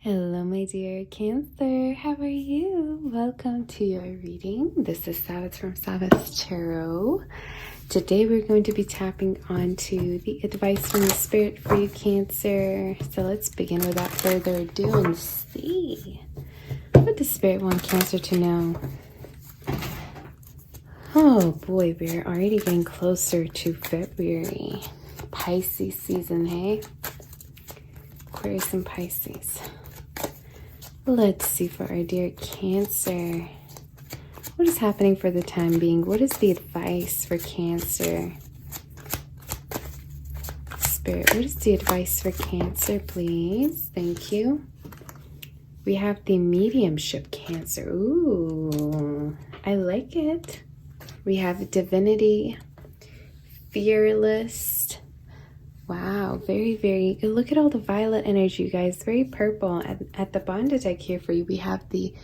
Hello, my dear Cancer. How are you? Welcome to your reading. This is Sabbath from Sabbath Tarot. Today we're going to be tapping onto the advice from the Spirit for you, Cancer. So let's begin without further ado and see what the Spirit wants Cancer to know. Oh boy, we're already getting closer to February. Pisces season, hey? Aquarius and Pisces. Let's see for our dear Cancer. What is happening for the time being? What is the advice for Cancer? Spirit, what is the advice for Cancer, please? Thank you. We have the mediumship, Cancer. Ooh, I like it. We have divinity, fearless. Wow, very, look at all the violet energy, you guys. Very purple. At the bottom of the deck here for you, we have the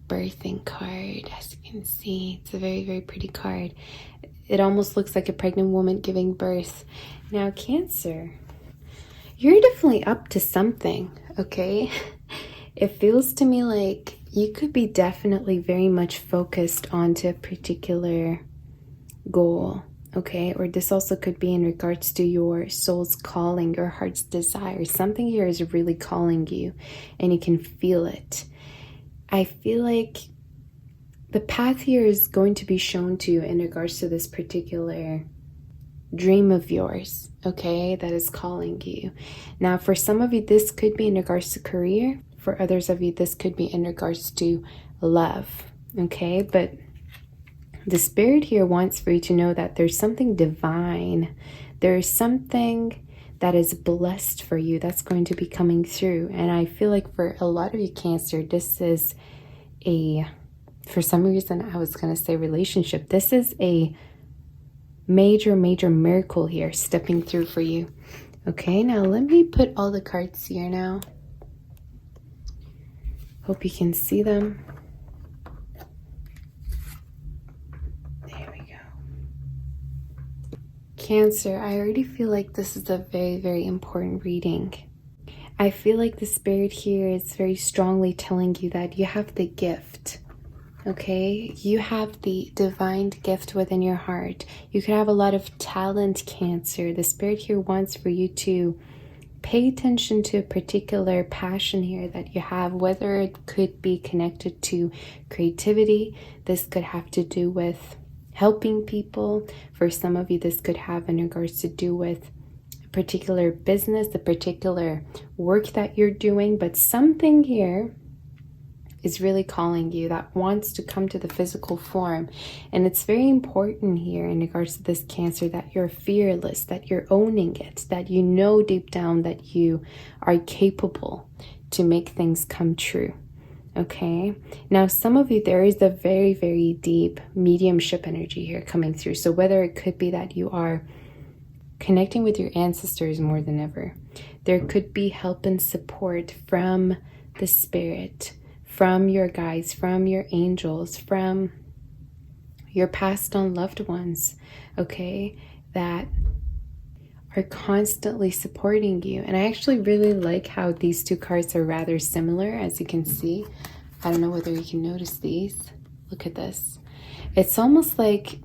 birthing card. As you can see, it's a very pretty card. It almost looks like a pregnant woman giving birth. Now, Cancer, you're definitely up to something, okay? It feels to me like you could be definitely very much focused onto a particular goal. Okay, or this also could be in regards to your soul's calling, your heart's desire. Something here is really calling you and you can feel it. I feel like the path here is going to be shown to you in regards to this particular dream of yours, okay, that is calling you. Now, for some of you, this could be in regards to career. For others of you, this could be in regards to love, okay, but the Spirit here wants for you to know that there's something divine. There's something that is blessed for you that's going to be coming through. And I feel like for a lot of you, Cancer, this is for some reason, I was going to say relationship. This is a major miracle here stepping through for you. Okay, now let me put all the cards here now. Hope you can see them. Cancer, I already feel like this is a very important reading. I feel like the Spirit here is very strongly telling you that you have the gift, okay? You have the divine gift within your heart. You could have a lot of talent, Cancer. The Spirit here wants for you to pay attention to a particular passion here that you have, whether it could be connected to creativity. This could have to do with helping people. For some of you, this could have in regards to do with a particular business, a particular work that you're doing, but something here is really calling you that wants to come to the physical form. And it's very important here in regards to this, Cancer, that you're fearless, that you're owning it, that you know deep down that you are capable to make things come true. Okay, now some of you, there is a very deep mediumship energy here coming through. So whether it could be that you are connecting with your ancestors more than ever, there could be help and support from the Spirit, from your guides, from your angels, from your passed on loved ones, okay, that are constantly supporting you. And I actually really like how these two cards are rather similar, as you can see. I don't know whether you can notice these. Look at this. It's almost like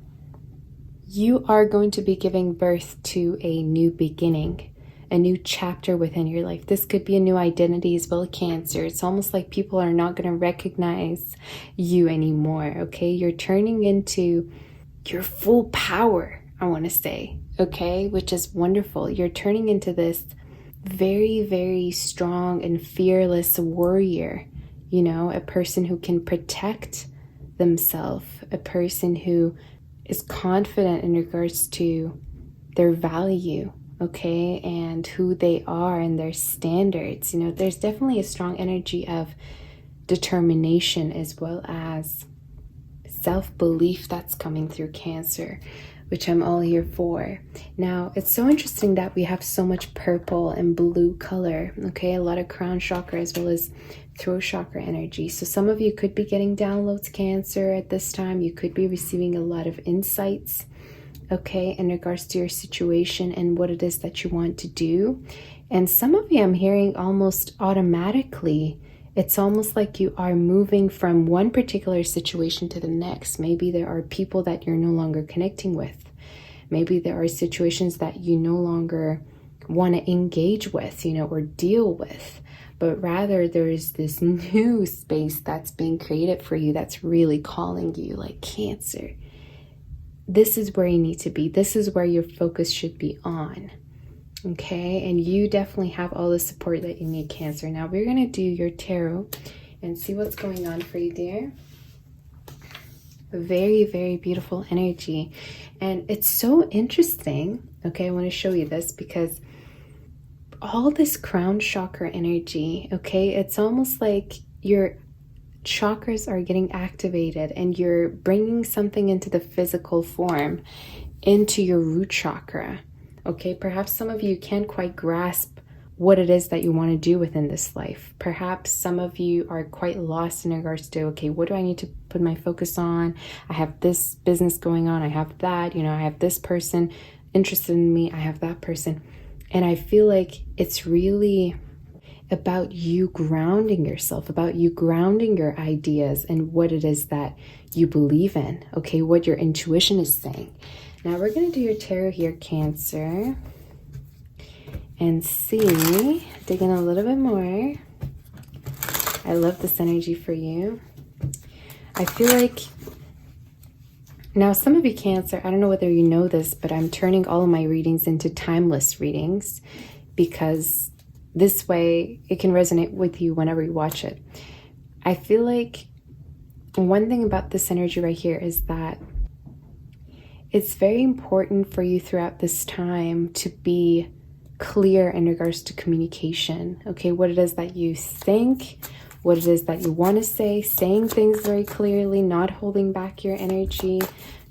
you are going to be giving birth to a new beginning, a new chapter within your life. This could be a new identity as well, Cancer. It's almost like people are not going to recognize you anymore, okay? You're turning into your full power, I want to say, okay, which is wonderful. You're turning into this very strong and fearless warrior, you know, a person who can protect themselves, a person who is confident in regards to their value, okay, and who they are and their standards. You know, there's definitely a strong energy of determination as well as self-belief that's coming through, Cancer, which I'm all here for. Now, it's so interesting that we have so much purple and blue color, okay? A lot of crown chakra as well as throat chakra energy. So some of you could be getting downloads, Cancer, at this time. You could be receiving a lot of insights, okay, in regards to your situation and what it is that you want to do. And some of you I'm hearing almost automatically. It's almost like you are moving from one particular situation to the next. Maybe there are people that you're no longer connecting with. Maybe there are situations that you no longer want to engage with, or deal with. But rather there is this new space that's being created for you that's really calling you, like Cancer. This is where you need to be. This is where your focus should be on. Okay, and you definitely have all the support that you need, Cancer. Now we're going to do your tarot and see what's going on for you, dear. Very, very beautiful energy. And it's so interesting. Okay, I want to show you this because all this crown chakra energy, okay, it's almost like your chakras are getting activated and you're bringing something into the physical form, into your root chakra. Okay, perhaps some of you can't quite grasp what it is that you want to do within this life. Perhaps some of you are quite lost in regards to, okay, what do I need to put my focus on? I have this business going on. I have that, I have this person interested in me. I have that person. And I feel like it's really about you grounding yourself, about you grounding your ideas and what it is that you believe in, okay, what your intuition is saying. Now we're going to do your tarot here, Cancer, and see, dig in a little bit more. I love this energy for you. I feel like, now some of you Cancer, I don't know whether you know this, but I'm turning all of my readings into timeless readings because this way it can resonate with you whenever you watch it. I feel like one thing about this energy right here is that it's very important for you throughout this time to be clear in regards to communication. Okay, what it is that you think, what it is that you want to say, saying things very clearly, not holding back your energy,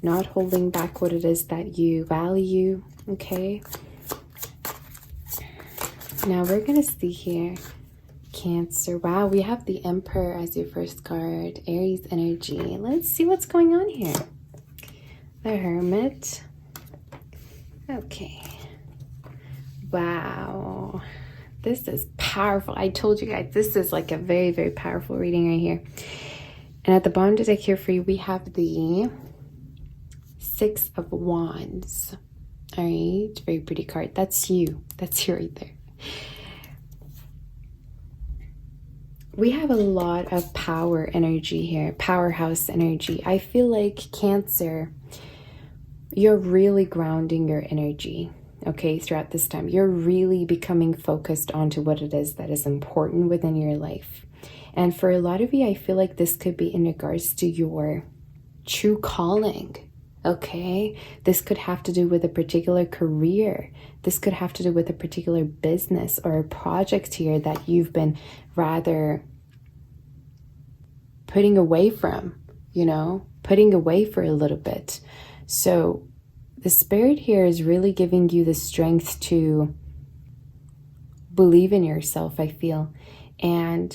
not holding back what it is that you value. Okay. Now we're going to see here, Cancer. Wow, we have the Emperor as your first card, Aries energy. Let's see what's going on here. The Hermit. Okay. Wow. This is powerful. I told you guys, this is like a very, very powerful reading right here. And at the bottom of the deck here for you, we have the Six of Wands. All right. Very pretty card. That's you. That's you right there. We have a lot of power energy here. Powerhouse energy. I feel like Cancer, you're really grounding your energy, okay, throughout this time. You're really becoming focused onto what it is that is important within your life. And for a lot of you, I feel like this could be in regards to your true calling, okay? This could have to do with a particular career. This could have to do with a particular business or a project here that you've been rather putting away from, putting away for a little bit. So the Spirit here is really giving you the strength to believe in yourself, I feel. And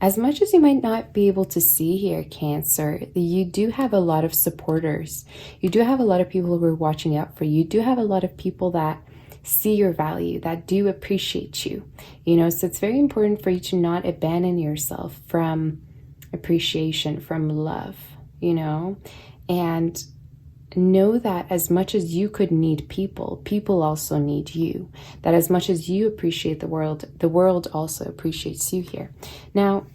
as much as you might not be able to see here, Cancer, you do have a lot of supporters. You do have a lot of people who are watching out for you. You do have a lot of people that see your value, that do appreciate you. So it's very important for you to not abandon yourself from appreciation, from love, and know that as much as you could need people, people also need you. That as much as you appreciate the world also appreciates you here. Now,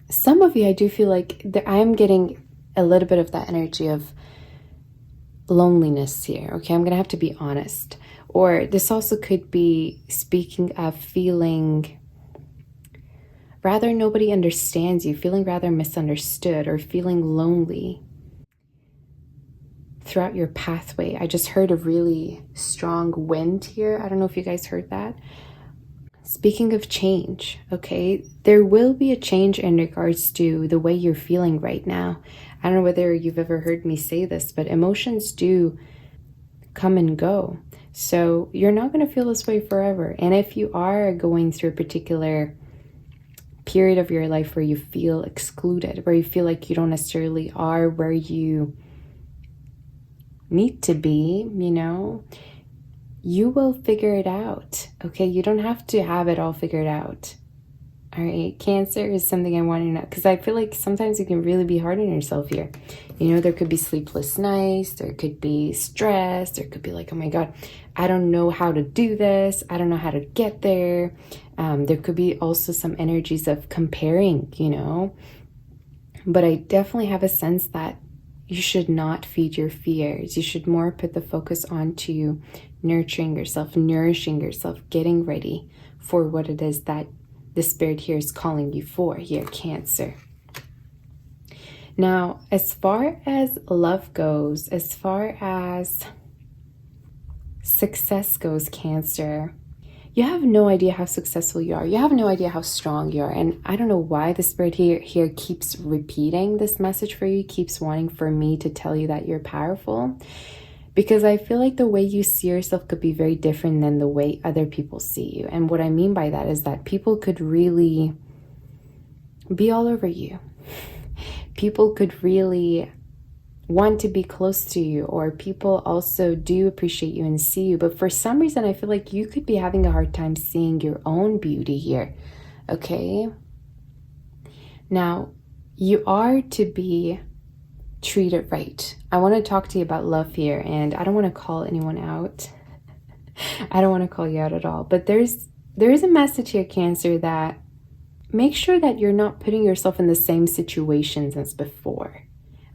some of you, I do feel like I'm getting a little bit of that energy of loneliness here. Okay, I'm going to have to be honest. Or this also could be speaking of feeling rather nobody understands you, feeling rather misunderstood, or feeling lonely throughout your pathway. I just heard a really strong wind here. I don't know if you guys heard that. Speaking of change, okay, there will be a change in regards to the way you're feeling right now. I don't know whether you've ever heard me say this, but emotions do come and go. So you're not going to feel this way forever. And if you are going through a particular period of your life where you feel excluded, where you feel like you don't necessarily are where you need to be, you will figure it out, okay? You don't have to have it all figured out. All right, Cancer is something I want to know, because I feel like sometimes you can really be hard on yourself here. You know, there could be sleepless nights, there could be stress, there could be like, oh my God, I don't know how to do this, I don't know how to get there. There could be also some energies of comparing, you know, but I definitely have a sense that you should not feed your fears. You should more put the focus onto nurturing yourself, nourishing yourself, getting ready for what it is that the Spirit here is calling you for here, Cancer. Now, as far as love goes, as far as success goes, Cancer, you have no idea how successful you are. You have no idea how strong you are. And I don't know why the Spirit here keeps repeating this message for you, keeps wanting for me to tell you that you're powerful. Because I feel like the way you see yourself could be very different than the way other people see you. And what I mean by that is that people could really be all over you. People could really want to be close to you, or people also do appreciate you and see you. But for some reason, I feel like you could be having a hard time seeing your own beauty here, okay? Now, you are to be treated right. I want to talk to you about love here, and I don't want to call anyone out. I don't want to call you out at all, but there is a message here, Cancer, that make sure that you're not putting yourself in the same situations as before.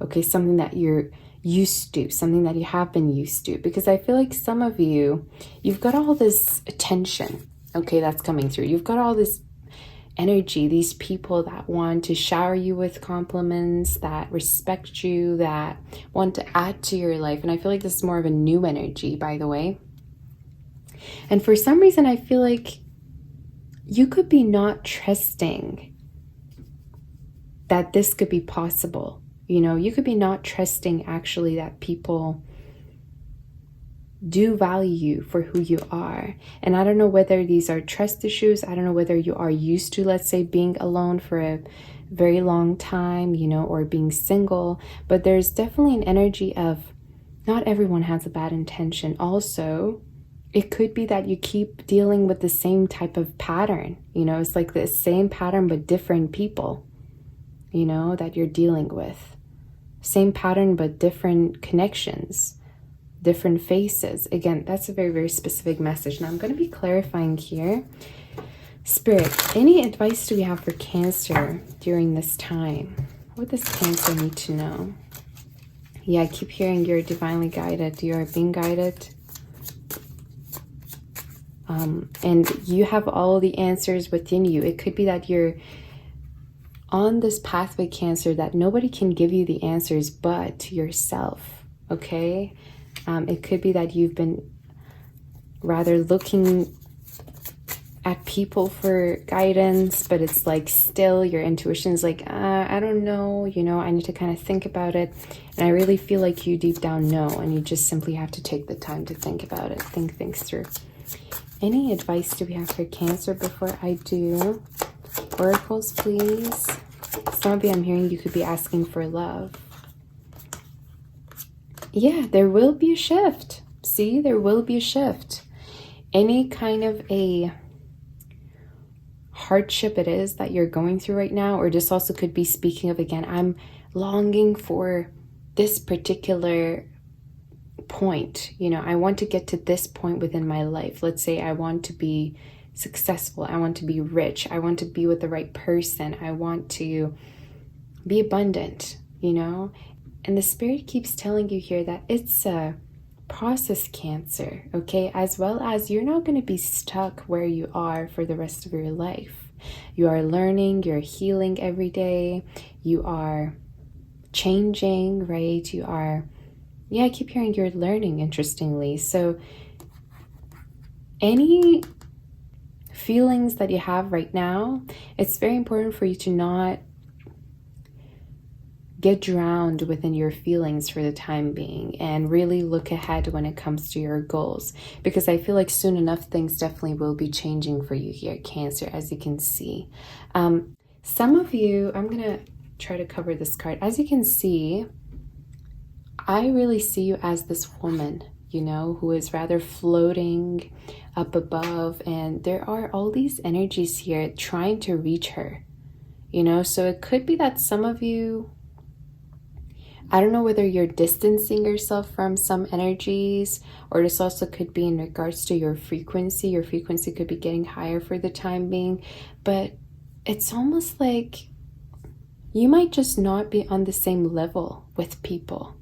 Okay, something that you're used to, something that you have been used to, because I feel like some of you, you've got all this attention, okay, that's coming through. You've got all this energy, these people that want to shower you with compliments, that respect you, that want to add to your life. And I feel like this is more of a new energy, by the way. And for some reason, I feel like you could be not trusting that this could be possible. You know, you could be not trusting actually that people do value you for who you are. And I don't know whether these are trust issues. I don't know whether you are used to, let's say, being alone for a very long time, you know, or being single. But there's definitely an energy of not everyone has a bad intention. Also, it could be that you keep dealing with the same type of pattern. You know, it's like the same pattern but different people, you know, that you're dealing with. Same pattern but different connections, different faces. Again, that's a very, very specific message. Now I'm going to be clarifying here. Spirit, any advice do we have for Cancer during this time? What does Cancer need to know? Yeah, I keep hearing you're divinely guided. You are being guided. And you have all the answers within you. It could be that you're on this pathway, Cancer, that nobody can give you the answers but yourself, okay? It could be that you've been rather looking at people for guidance, but it's like still your intuition is like, I don't know, you know, I need to kind of think about it. And I really feel like you deep down know, and you just simply have to take the time to think about it, think things through. Any advice do we have for Cancer before I do? Oracles, please. Some of you, I'm hearing you could be asking for love. Yeah, there will be a shift. See, there will be a shift. Any kind of a hardship it is that you're going through right now, or this also could be speaking of, again, I'm longing for this particular point. You know, I want to get to this point within my life. Let's say I want to be successful. I want to be rich. I want to be with the right person. I want to be abundant, you know? And the Spirit keeps telling you here that it's a process, Cancer, okay? As well as you're not going to be stuck where you are for the rest of your life. You are learning, you're healing every day, you are changing, right? You are, yeah, I keep hearing you're learning, interestingly. So any feelings that you have right now, it's very important for you to not get drowned within your feelings for the time being, and really look ahead when it comes to your goals, because I feel like soon enough things definitely will be changing for you here, Cancer, as you can see. Some of you, I'm gonna try to cover this card. As you can see, I really see you as this woman, you know, who is rather floating up above. And there are all these energies here trying to reach her, you know. So it could be that some of you, I don't know whether you're distancing yourself from some energies, or this also could be in regards to your frequency. Your frequency could be getting higher for the time being, but it's almost like you might just not be on the same level with people,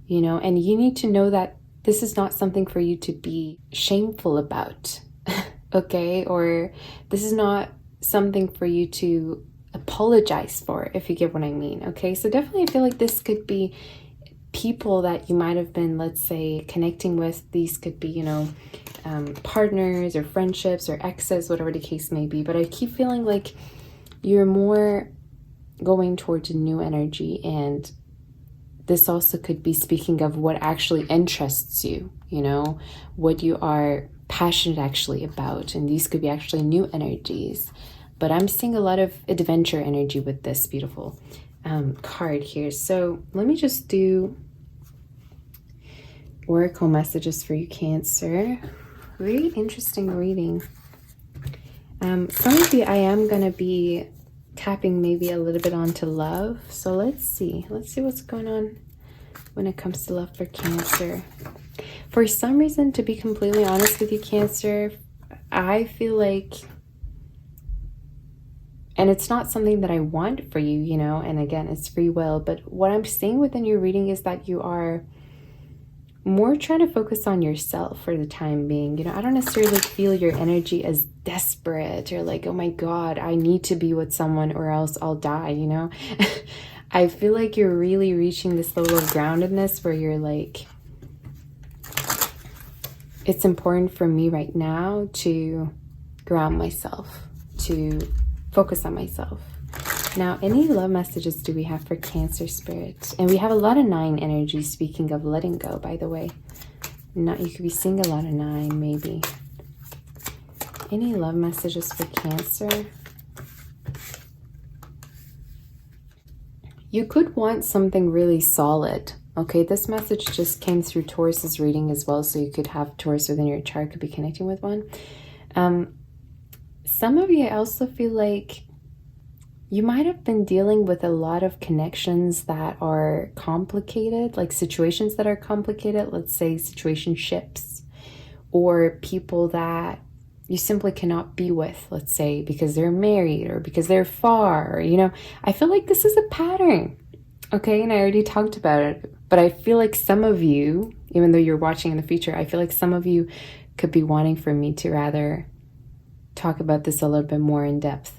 you know, and you need to know that this is not something for you to be shameful about, okay? Or this is not something for you to apologize for, if you get what I mean, okay? So definitely I feel like this could be people that you might have been, let's say, connecting with. These could be, you know, partners or friendships or exes, whatever the case may be. But I keep feeling like you're more going towards a new energy, and this also could be speaking of what actually interests you, you know, what you are passionate actually about, and these could be actually new energies. But I'm seeing a lot of adventure energy with this beautiful card here. So let me just do oracle messages for you, Cancer. Very interesting reading. Some of you, I am going to be tapping maybe a little bit onto love. So let's see what's going on when it comes to love for Cancer. For some reason, to be completely honest with you, Cancer, I feel like, and it's not something that I want for you, you know, and again, it's free will, but what I'm seeing within your reading is that you are more trying to focus on yourself for the time being. You know, I don't necessarily feel your energy as desperate or like, oh my God, I need to be with someone or else I'll die, you know. I feel like you're really reaching this level of groundedness where you're like, it's important for me right now to ground myself, to focus on myself. Now, any love messages do we have for Cancer spirit? And we have a lot of 9 energy, speaking of letting go, by the way. Not, you could be seeing a lot of 9, maybe. Any love messages for Cancer? You could want something really solid. Okay, this message just came through Taurus's reading as well, so you could have Taurus within your chart, could be connecting with one. Some of you, I also feel like you might have been dealing with a lot of connections that are complicated, like situations that are complicated, let's say situationships, or people that you simply cannot be with, let's say, because they're married or because they're far, or, you know, I feel like this is a pattern, okay? And I already talked about it, but I feel like some of you, even though you're watching in the future, I feel like some of you could be wanting for me to rather talk about this a little bit more in depth.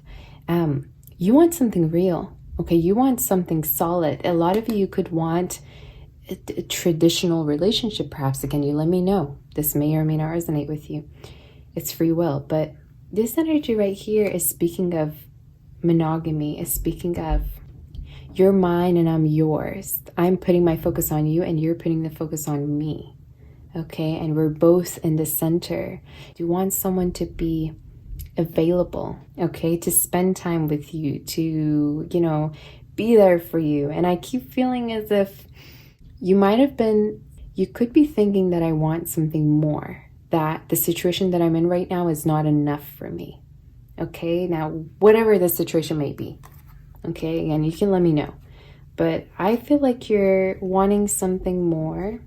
You want something real, okay? You want something solid. A lot of you could want a traditional relationship, perhaps. Again, you let me know. This may or may not resonate with you. It's free will. But this energy right here is speaking of monogamy, is speaking of you're mine and I'm yours. I'm putting my focus on you and you're putting the focus on me, okay? And we're both in the center. You want someone to be available, okay, to spend time with you, to, you know, be there for you. And I keep feeling as if you could be thinking that I want something more, that the situation that I'm in right now is not enough for me, okay? Now, whatever the situation may be, okay, again, you can let me know, but I feel like you're wanting something more,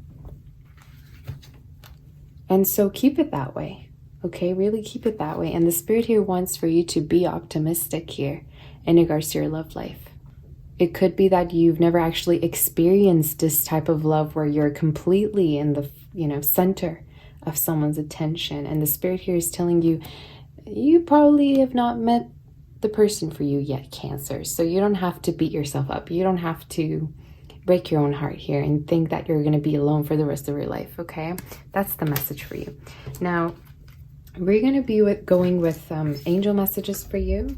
and so keep it that way. Okay, really keep it that way. And the spirit here wants for you to be optimistic here in regards to your love life. It could be that you've never actually experienced this type of love where you're completely in the, you know, center of someone's attention. And the spirit here is telling you, you probably have not met the person for you yet, Cancer. So you don't have to beat yourself up. You don't have to break your own heart here and think that you're going to be alone for the rest of your life, okay? That's the message for you. Now, we're going to be going with angel messages for you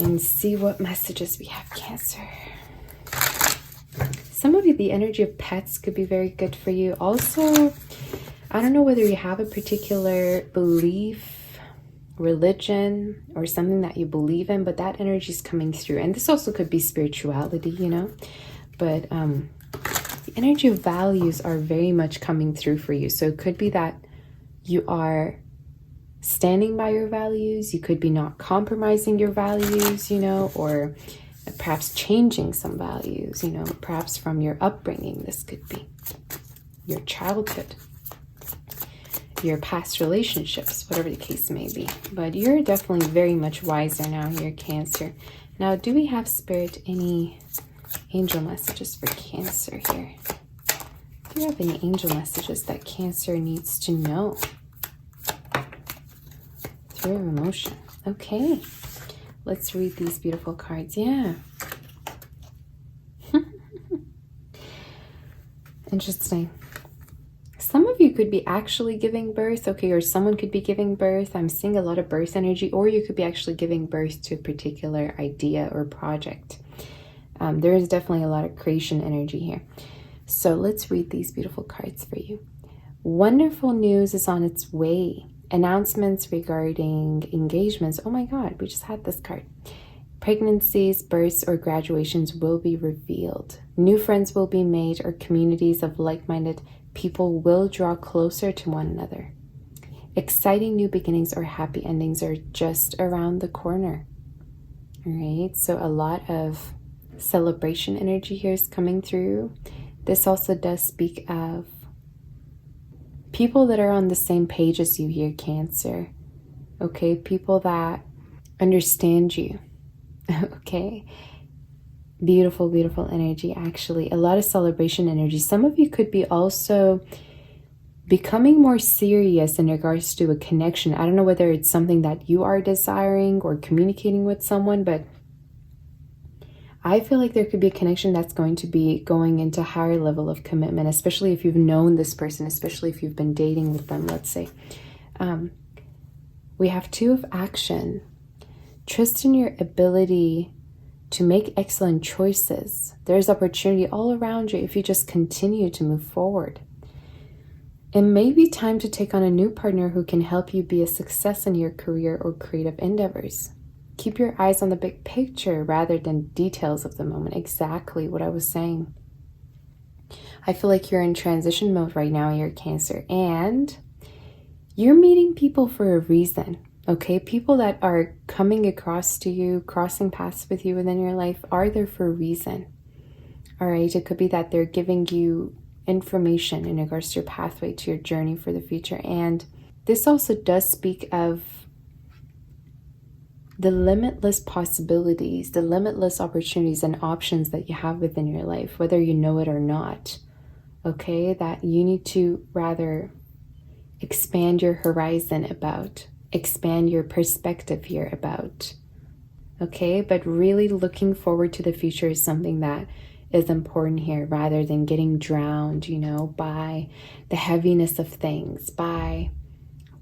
and see what messages we have, Cancer. Some of you, the energy of pets could be very good for you. Also, I don't know whether you have a particular belief, religion, or something that you believe in, but that energy is coming through. And this also could be spirituality, you know. But the energy of values are very much coming through for you. So it could be that you are standing by your values. You could be not compromising your values, or perhaps changing some values, perhaps from your upbringing. This could be your childhood, your past relationships, whatever the case may be. But you're definitely very much wiser now here, Cancer. Now, do we have, Spirit, any angel messages for Cancer here? Do you have any angel messages that Cancer needs to know through emotion? Okay, let's read these beautiful cards. Yeah. Interesting. Some of you could be actually giving birth, okay, or someone could be giving birth. I'm seeing a lot of birth energy, or you could be actually giving birth to a particular idea or project. There is definitely a lot of creation energy here. So let's read these beautiful cards for you. Wonderful news is on its way. Announcements regarding engagements. Oh my God, we just had this card. Pregnancies, births, or graduations will be revealed. New friends will be made, or communities of like-minded people will draw closer to one another. Exciting new beginnings or happy endings are just around the corner. All right, so a lot of celebration energy here is coming through. This also does speak of people that are on the same page as you here, Cancer. Okay, people that understand you. Okay, beautiful, beautiful energy. Actually, a lot of celebration energy. Some of you could be also becoming more serious in regards to a connection. I don't know whether it's something that you are desiring or communicating with someone, but I feel like there could be a connection that's going to be going into a higher level of commitment, especially if you've known this person, especially if you've been dating with them, let's say. We have Two of Action. Trust in your ability to make excellent choices. There's opportunity all around you if you just continue to move forward. It may be time to take on a new partner who can help you be a success in your career or creative endeavors. Keep your eyes on the big picture rather than details of the moment. Exactly what I was saying. I feel like you're in transition mode right now, you're Cancer, and you're meeting people for a reason. Okay, people that are coming across to you, crossing paths with you within your life are there for a reason. All right, it could be that they're giving you information in regards to your pathway, to your journey for the future. And this also does speak of the limitless possibilities, the limitless opportunities and options that you have within your life, whether you know it or not. Okay, that you need to rather expand your horizon about, expand your perspective here about. Okay, but really looking forward to the future is something that is important here, rather than getting drowned, by the heaviness of things, by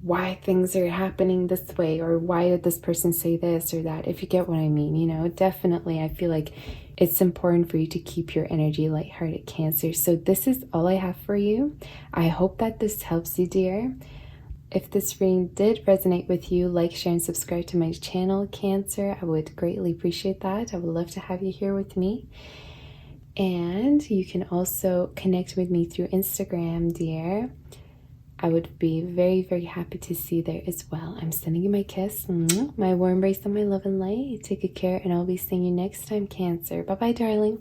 why things are happening this way, or why did this person say this or that, if you get what I mean. Definitely I feel like it's important for you to keep your energy lighthearted, Cancer. So this is all I have for you. I hope that this helps you, dear. If this reading did resonate with you, like, share, and subscribe to my channel, Cancer. I would greatly appreciate that. I would love to have you here with me. And you can also connect with me through Instagram, dear. I would be very, very happy to see you there as well. I'm sending you my kiss, my warm embrace, and my love and light. Take good care, and I'll be seeing you next time, Cancer. Bye-bye, darling.